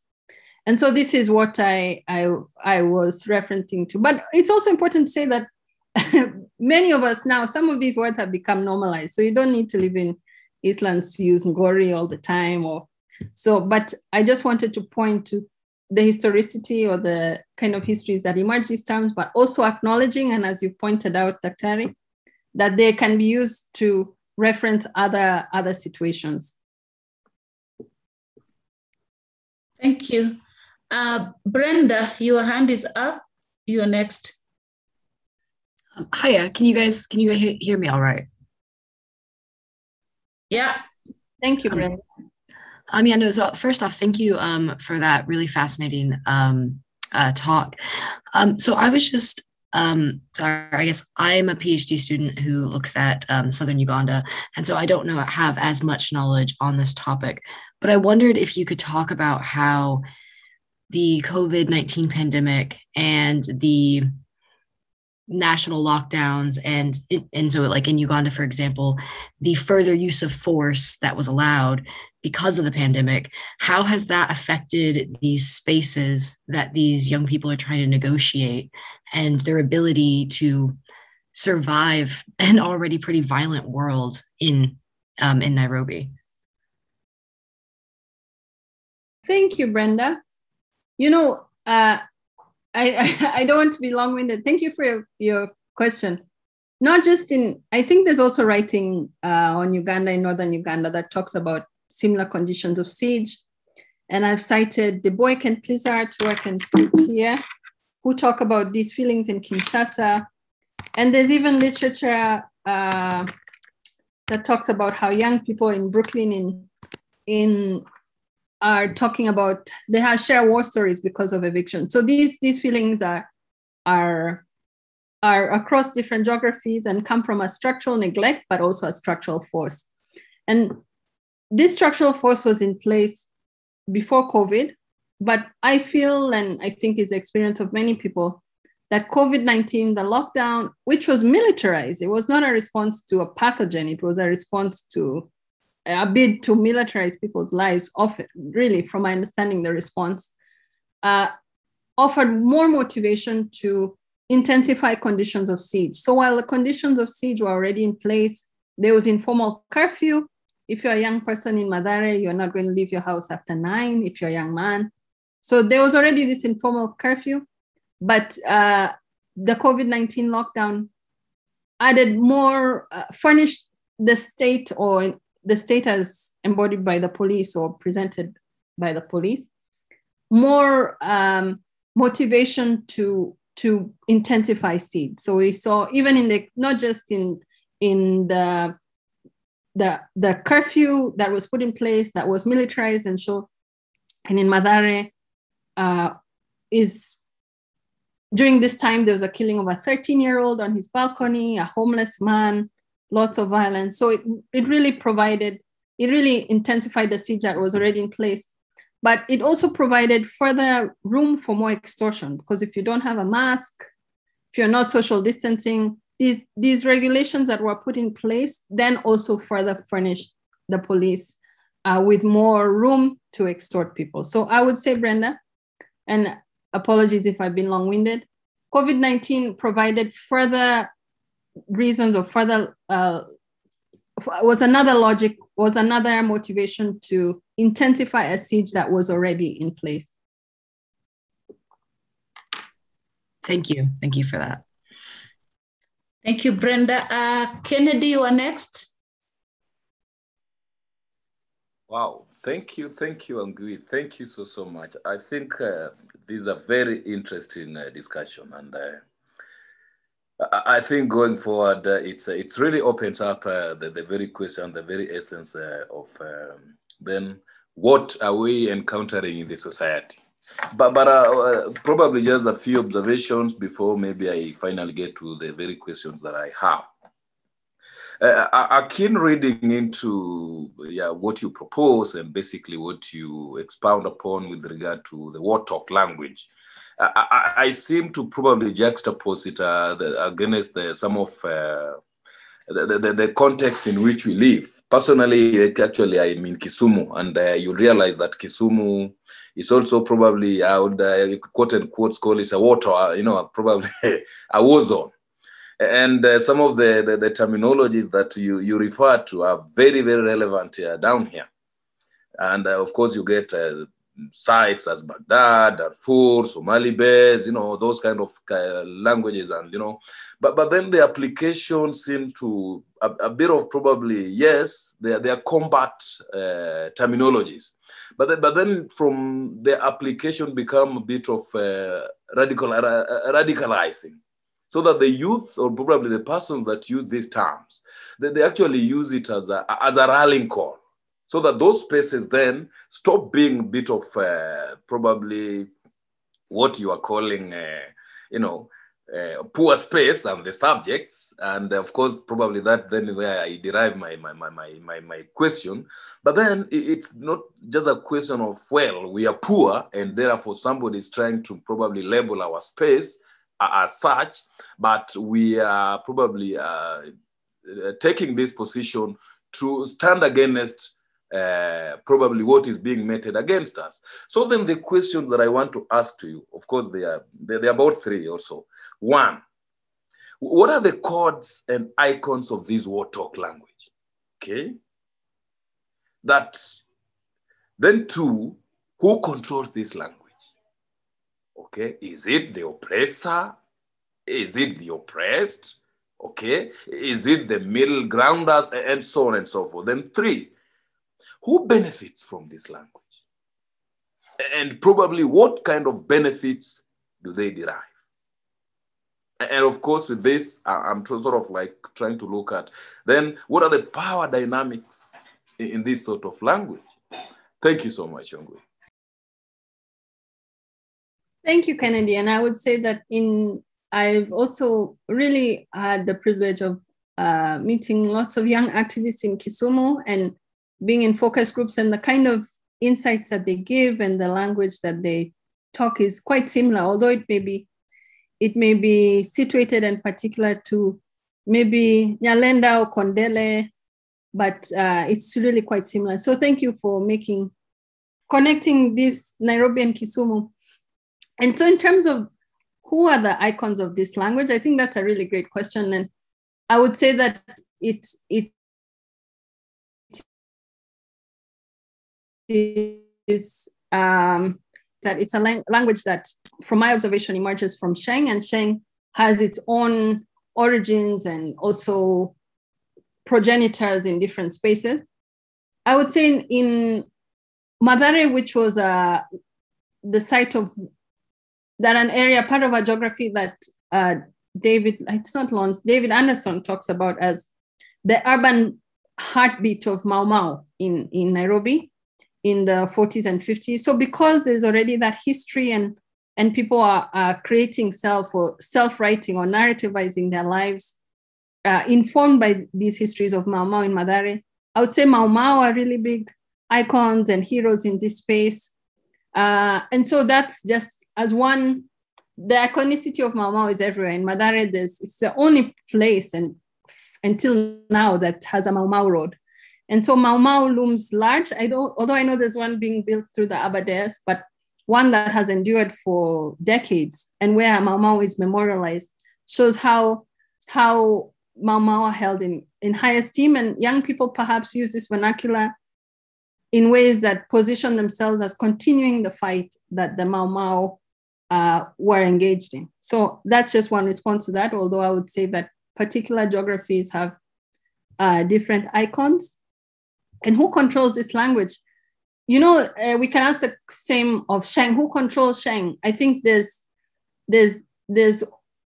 S2: And so this is what I was referencing to. But it's also important to say that many of us now, some of these words have become normalized. So you don't need to live in Eastlands to use Ngori all the time. But I just wanted to point to the historicity or the kind of histories that emerge these terms, but also acknowledging, and as you pointed out, Daktari, that they can be used to reference other situations.
S1: Thank you. Brenda, your hand is up. You're next.
S3: Hiya, can you hear me all right?
S1: Yeah.
S2: Thank you, Brenda.
S3: So first off, thank you for that really fascinating talk. So I was just, sorry, I guess I'm a PhD student who looks at Southern Uganda, and so I don't have as much knowledge on this topic, but I wondered if you could talk about how the COVID-19 pandemic and the national lockdowns and so like in Uganda, for example, the further use of force that was allowed because of the pandemic, how has that affected these spaces that these young people are trying to negotiate and their ability to survive an already pretty violent world in Nairobi?
S2: Thank you, Brenda. I don't want to be long-winded. Thank you for your question. Not just I think there's also writing on Uganda, in Northern Uganda, that talks about similar conditions of siege. And I've cited Du Bois and Blizzard, who I can put here, who talk about these feelings in Kinshasa. And there's even literature that talks about how young people in Brooklyn are talking about, they share war stories because of eviction. So these feelings are across different geographies and come from a structural neglect, but also a structural force. And this structural force was in place before COVID, but I feel, and I think is the experience of many people, that COVID-19, the lockdown, which was militarized, it was not a response to a pathogen, it was a response to a bid to militarize people's lives, often, really, from my understanding, the response offered more motivation to intensify conditions of siege. So while the conditions of siege were already in place, there was informal curfew. If you're a young person in Mathare, you're not going to leave your house after 9 if you're a young man. So there was already this informal curfew, but the COVID-19 lockdown added more, furnished the state, or the state as embodied by the police or presented by the police, more motivation to intensify siege. So we saw even not just in the curfew that was put in place, that was militarized, and in Mathare during this time, there was a killing of a 13-year-old on his balcony, a homeless man, lots of violence. So it really intensified the siege that was already in place. But it also provided further room for more extortion, because if you don't have a mask, if you're not social distancing, these regulations that were put in place then also further furnished the police with more room to extort people. So I would say, Brenda, and apologies if I've been long-winded, COVID-19 provided further reasons or further, was another motivation to intensify a siege that was already in place.
S3: Thank you. Thank you for that.
S1: Thank you, Brenda. Kennedy, you are next.
S4: Wow, thank you, Wangui. Thank you so much. I think this is a very interesting discussion, and I think going forward, it really opens up the very question, the very essence of then what are we encountering in the society? But probably just a few observations before maybe I finally get to the very questions that I have. A keen reading into what you propose and basically what you expound upon with regard to the war talk language. I seem to probably juxtapose it against some of the context in which we live. Personally, actually, I'm in Kisumu, and you realize that Kisumu is also probably, I would quote unquote call it a probably a war zone. And some of the terminologies that you refer to are very, very relevant down here. And of course, you get sites as Baghdad, Darfur, Somali Base, those kind of languages, and but then the application seems to a bit of probably, yes, they are combat terminologies, but then from the application become a bit of radicalizing, so that the youth or probably the persons that use these terms, they actually use it as a rallying call, so that those spaces then stop being a bit of probably what you are calling, poor space and the subjects. And of course, probably that then where I derive my question. But then it's not just a question of, well, we are poor and therefore somebody is trying to probably label our space as such, but we are probably taking this position to stand against probably what is being meted against us. So then the questions that I want to ask to you, of course, they're about three or so. One, what are the codes and icons of this war talk language? Okay. That, then two, who controls this language? Okay, is it the oppressor? Is it the oppressed? Okay, is it the middle grounders, and so on and so forth? Then three, who benefits from this language? And probably what kind of benefits do they derive? And of course, with this, I'm sort of like trying to look at, then what are the power dynamics in this sort of language? Thank you so much, Wangui.
S2: Thank you, Kennedy. And I would say that I've also really had the privilege of meeting lots of young activists in Kisumu and being in focus groups, and the kind of insights that they give and the language that they talk is quite similar, although it may be situated and particular to maybe Nyalenda or Kondele, but it's really quite similar. So thank you for connecting this Nairobi and Kisumu. And so in terms of who are the icons of this language, I think that's a really great question. And I would say that it is that it's a language that, from my observation, emerges from Sheng, and Sheng has its own origins and also progenitors in different spaces. I would say in Mathare, which was the site of an area, part of our geography that David Anderson talks about as the urban heartbeat of Mau Mau in Nairobi in the 40s and 50s. So because there's already that history and people are creating self-writing or narrativizing their lives informed by these histories of Mau Mau in Mathare, I would say Mau Mau are really big icons and heroes in this space. And so that's just as one the iconicity of Mau Mau is everywhere. In Mathare, it's the only place and until now that has a Mau Mau road. And so Mau Mau looms large. Although I know there's one being built through the Aberdares, but one that has endured for decades and where Mau Mau is memorialized shows how Mau Mau are held in high esteem, and young people perhaps use this vernacular in ways that position themselves as continuing the fight that the Mau Mau were engaged in. So that's just one response to that, although I would say that particular geographies have different icons. And who controls this language? You know, we can ask the same of Sheng. Who controls Sheng? I think there's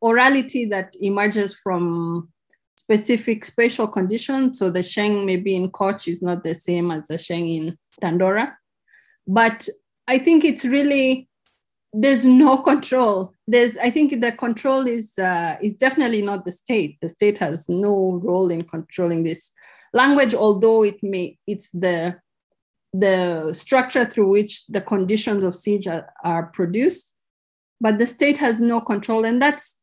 S2: orality that emerges from specific spatial conditions. So the Sheng maybe in Koch is not the same as the Sheng in Dandora. But I think it's really, there's no control. I think the control is definitely not the state. The state has no role in controlling this language, although it's the structure through which the conditions of siege are produced, but the state has no control. And that's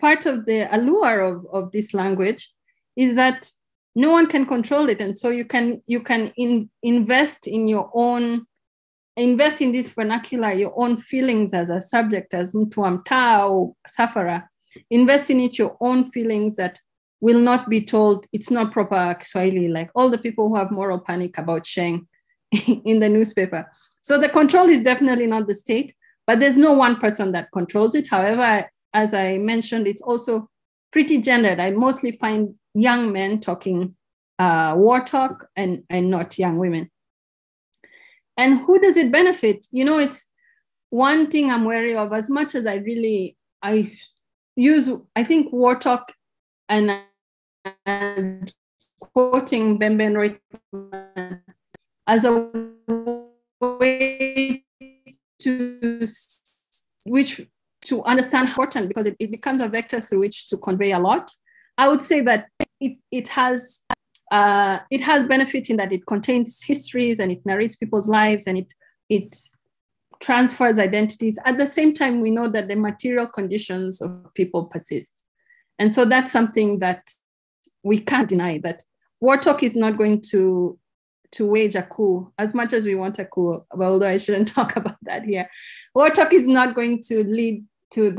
S2: part of the allure of this language, is that no one can control it. And so you can invest in this vernacular, your own feelings as a subject, as Mtuamta or Safara, invest in it your own feelings that will not be told it's not proper Kiswahili, like all the people who have moral panic about Sheng in the newspaper. So the control is definitely not the state, but there's no one person that controls it. However, as I mentioned, it's also pretty gendered. I mostly find young men talking war talk and not young women. And who does it benefit? You know, it's one thing I'm wary of, as much as I think war talk and quoting Bembe Roy as a way to understand how important, because it becomes a vector through which to convey a lot. I would say that it has benefit in that it contains histories and it narrates people's lives and it transfers identities. At the same time, we know that the material conditions of people persist. And so that's something that we can't deny, that war talk is not going to wage a coup, as much as we want a coup, although I shouldn't talk about that here. War talk is not going to lead to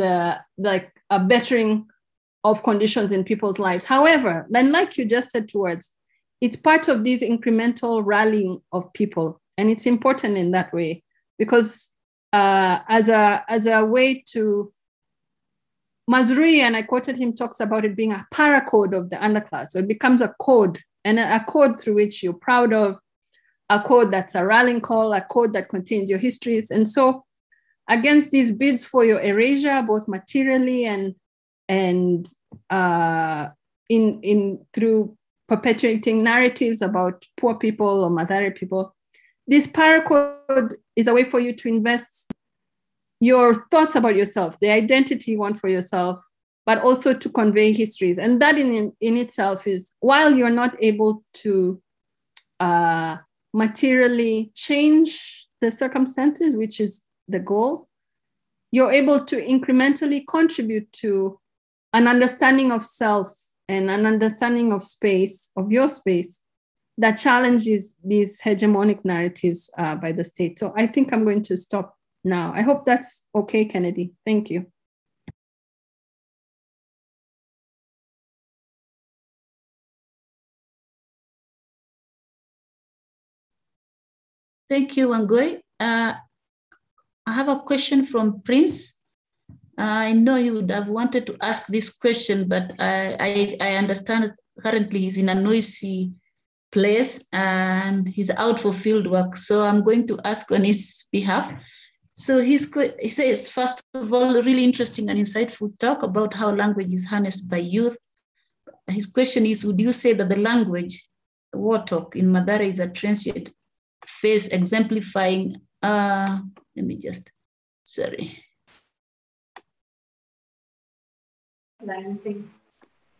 S2: a bettering of conditions in people's lives. However, and like you just said towards, it's part of this incremental rallying of people. And it's important in that way, because as a way to, Mazrui, and I quoted him, talks about it being a paracode of the underclass. So it becomes a code, and a code through which you're proud of, a code that's a rallying call, a code that contains your histories. And so against these bids for your erasure, both materially and through perpetuating narratives about poor people or Mathare people, this paracode is a way for you to invest your thoughts about yourself, the identity you want for yourself, but also to convey histories. And that in itself is, while you're not able to materially change the circumstances, which is the goal, you're able to incrementally contribute to an understanding of self and an understanding of space, of your space, that challenges these hegemonic narratives by the state. So I think I'm going to stop now. I hope that's okay, Kennedy. Thank you.
S1: Thank you, Wangui. I have a question from Prince. I know he would have wanted to ask this question, but I understand currently he's in a noisy place and he's out for field work. So I'm going to ask on his behalf. So he says, first of all, really interesting and insightful talk about how language is harnessed by youth. His question is, would you say that the language, war talk in Mathare is a transient phase exemplifying,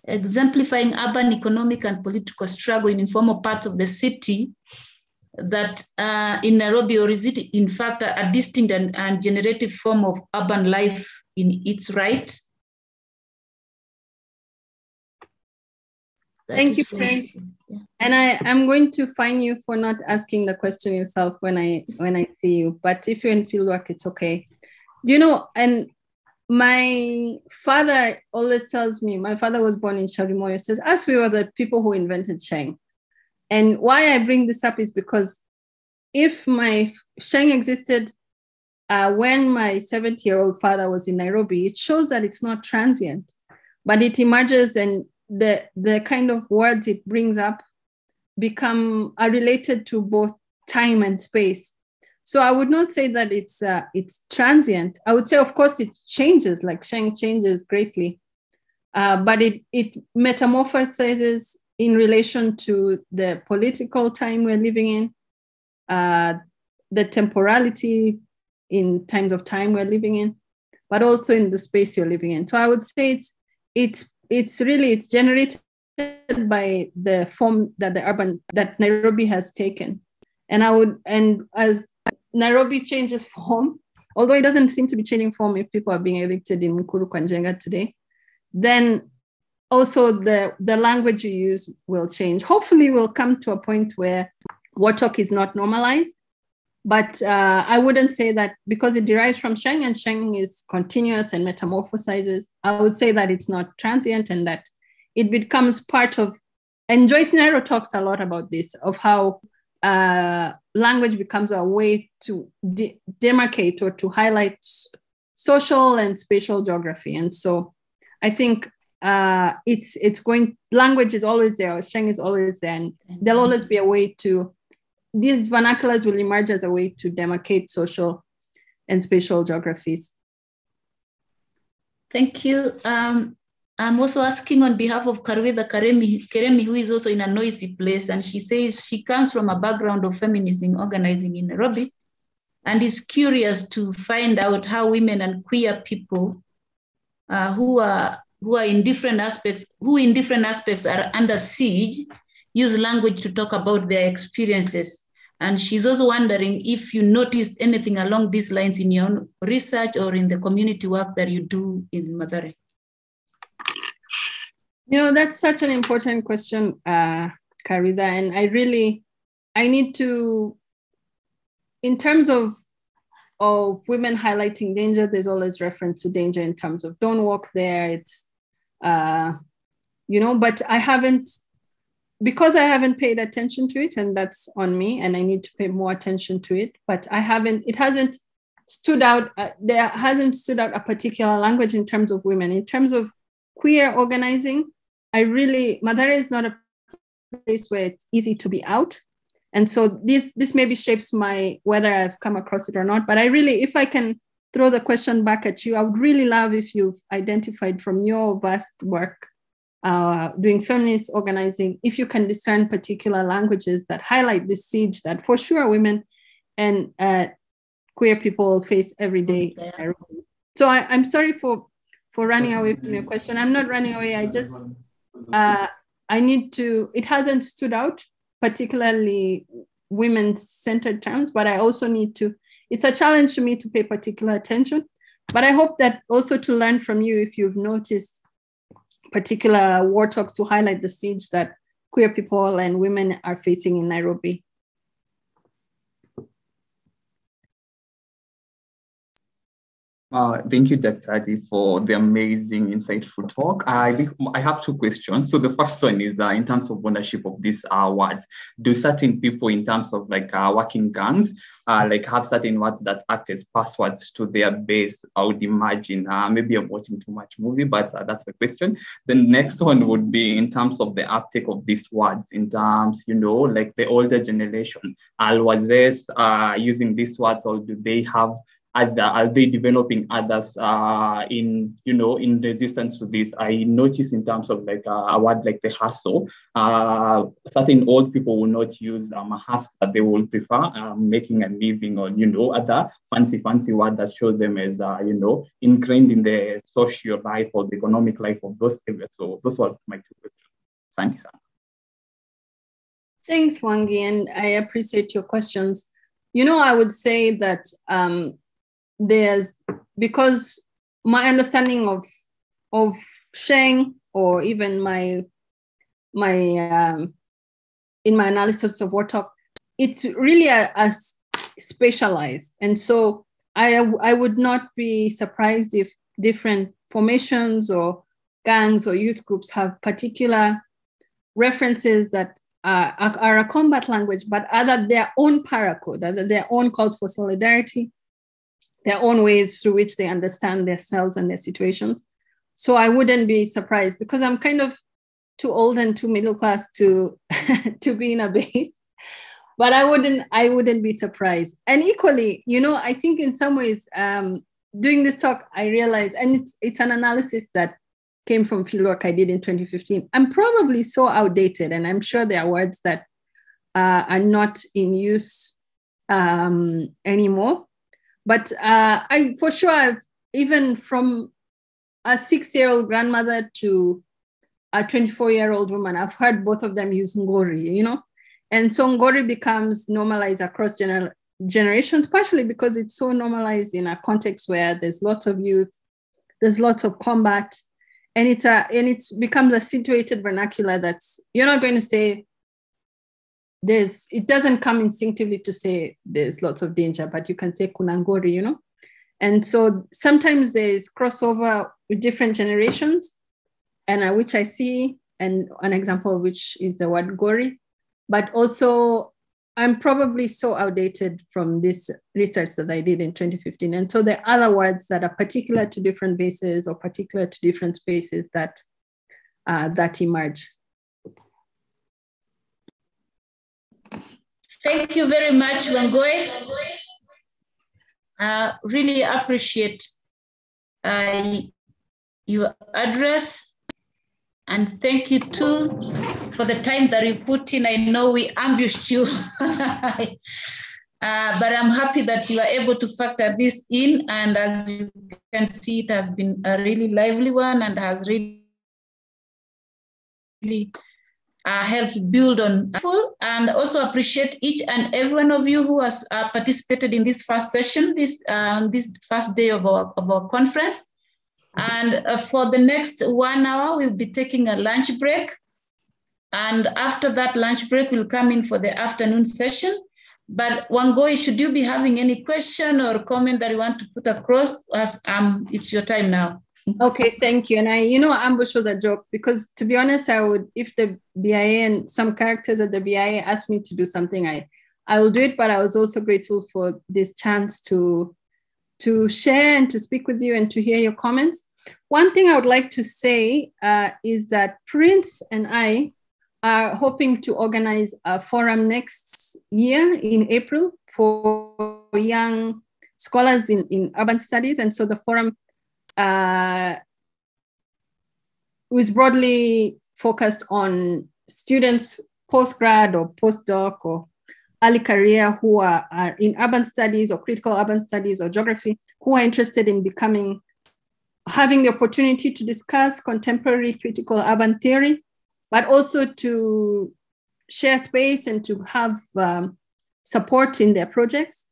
S1: exemplifying urban economic and political struggle in informal parts of the city that in Nairobi, or is it in fact a distinct and generative form of urban life in its right.
S2: Thank you, Frank. Yeah. And I'm going to fine you for not asking the question yourself when I see you. But if you're in fieldwork, it's okay. You know, and my father always tells me, my father was born in Sharimoyo, says, us, we were the people who invented Sheng. And why I bring this up is because if my Sheng existed when my 70-year-old father was in Nairobi, it shows that it's not transient, but it emerges, and the kind of words it brings up are related to both time and space. So I would not say that it's transient. I would say, of course, it changes, like Sheng changes greatly, but it metamorphosizes in relation to the political time we're living in, the temporality in times of time we're living in, but also in the space you're living in. So I would say it's generated by the form that Nairobi has taken. And as Nairobi changes form, although it doesn't seem to be changing form if people are being evicted in Mukuru kwa Njenga today, then also the language you use will change. Hopefully we'll come to a point where war talk is not normalized, but I wouldn't say that because it derives from Sheng and Sheng is continuous and metamorphosizes. I would say that it's not transient and that it becomes part of, and Joyce Nairo talks a lot about this, of how language becomes a way to demarcate or to highlight social and spatial geography. And so I think language is always there, or Sheng is always there, and there'll always be a way to, these vernaculars will emerge as a way to demarcate social and spatial geographies.
S1: Thank you. I'm also asking on behalf of Karweda Keremi, who is also in a noisy place, and she says she comes from a background of feminism organizing in Nairobi and is curious to find out how women and queer people who in different aspects are under siege use language to talk about their experiences. And she's also wondering if you noticed anything along these lines in your own research or in the community work that you do in Mathare.
S2: You know, that's such an important question, Karida. And I need to, in terms of women highlighting danger, there's always reference to danger in terms of don't walk there. It's, but because I haven't paid attention to it, and that's on me, and I need to pay more attention to it, but it hasn't stood out, there hasn't stood out a particular language in terms of women. In terms of queer organizing, Mathare is not a place where it's easy to be out. And so this maybe shapes whether I've come across it or not, but if I can throw the question back at you, I would really love if you've identified from your vast work doing feminist organizing, if you can discern particular languages that highlight this siege that for sure women and queer people face every day. So I'm sorry for running away from your question. I'm not running away. I just, it hasn't stood out, particularly women-centered terms, but I also it's a challenge to me to pay particular attention. But I hope that also to learn from you if you've noticed particular war talks to highlight the siege that queer people and women are facing in Nairobi.
S5: Thank you, Dr. Adi, for the amazing, insightful talk. I have two questions. So the first one is in terms of ownership of these words. Do certain people, in terms of working gangs, have certain words that act as passwords to their base? I would imagine. Maybe I'm watching too much movie, but that's the question. The next one would be in terms of the uptake of these words, in terms, the older generation. Was using these words, or do they have are they developing others in resistance to this? I notice in terms of a word like the hustle, certain old people will not use a hustle. They will prefer making a living, or other fancy word that show them as ingrained in the social life or the economic life of those areas. So those were my two questions. Thanks.
S2: Thanks, Wangui, and I appreciate your questions. I would say that because my understanding of Sheng, or even my in my analysis of Warthog, it's really a specialized. And so I would not be surprised if different formations or gangs or youth groups have particular references that are a combat language, but other their own paracode, other their own calls for solidarity, their own ways through which they understand themselves and their situations. So I wouldn't be surprised, because I'm kind of too old and too middle class to to be in a base. But I wouldn't be surprised. And equally, I think in some ways, doing this talk, I realized, and it's an analysis that came from fieldwork I did in 2015. I'm probably so outdated, and I'm sure there are words that are not in use anymore. But I, for sure, I've, even from a 6-year-old grandmother to a 24-year-old woman, I've heard both of them use Ngori, And so Ngori becomes normalized across generations, partially because it's so normalized in a context where there's lots of youth, there's lots of combat, and it becomes a situated vernacular that's, you're not going to say it doesn't come instinctively to say there's lots of danger, but you can say kuna Ngori, And so sometimes there's crossover with different generations, and which I see, and an example of which is the word Gori. But also, I'm probably so outdated from this research that I did in 2015. And so there are other words that are particular to different bases or particular to different spaces that emerge.
S1: Thank you very much, Wangui. Really appreciate your address. And thank you too for the time that you put in. I know we ambushed you, but I'm happy that you are able to factor this in. And as you can see, it has been a really lively one and has really helped build on. And also appreciate each and every one of you who has participated in this first session, this first day of our conference. And for the next 1 hour, we'll be taking a lunch break. And after that lunch break, we'll come in for the afternoon session. But Wangui, should you be having any question or comment that you want to put across, as it's your time now.
S2: Okay, thank you. And ambush was a joke, because to be honest, I would, if the BIEA and some characters at the BIEA asked me to do something, I will do it. But I was also grateful for this chance to share and to speak with you and to hear your comments. One thing I would like to say is that Prince and I are hoping to organize a forum next year in April for young scholars in urban studies. And so the forum was broadly focused on students, postgrad or postdoc or early career who are in urban studies or critical urban studies or geography, who are interested in having the opportunity to discuss contemporary critical urban theory, but also to share space and to have support in their projects.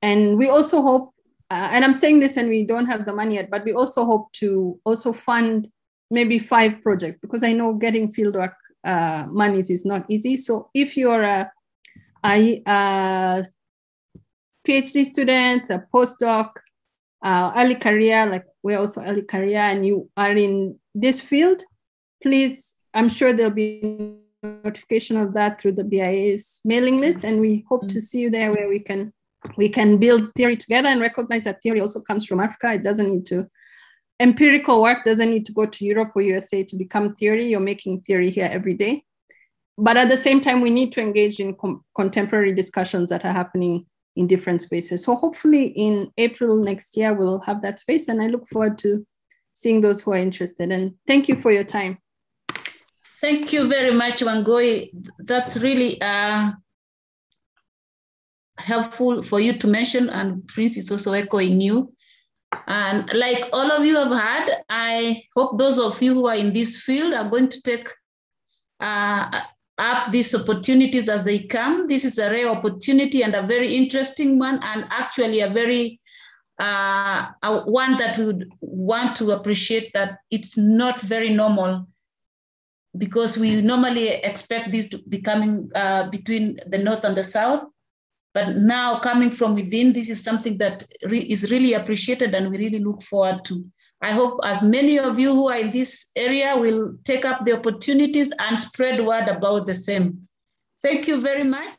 S2: And we also hope, and I'm saying this and we don't have the money yet, but we also hope to also fund maybe 5 projects, because I know getting fieldwork monies is not easy. So if you're a PhD student, a postdoc, early career, like we're also early career, and you are in this field, please, I'm sure there'll be notification of that through the BIEA's mailing list. And we hope to see you there, where we can build theory together and recognize that theory also comes from Africa. It doesn't need to, empirical work doesn't need to go to Europe or USA to become theory. You're making theory here every day. But at the same time, we need to engage in contemporary discussions that are happening in different spaces. So hopefully in April next year, we'll have that space. And I look forward to seeing those who are interested. And thank you for your time.
S1: Thank you very much, Wangui. That's really helpful for you to mention, and Prince is also echoing you. And like all of you have heard, I hope those of you who are in this field are going to take up these opportunities as they come. This is a rare opportunity and a very interesting one, and actually a very one that we would want to appreciate, that it's not very normal, because we normally expect this to be coming between the North and the South. But now coming from within, this is something that is really appreciated, and we really look forward to. I hope as many of you who are in this area will take up the opportunities and spread word about the same. Thank you very much.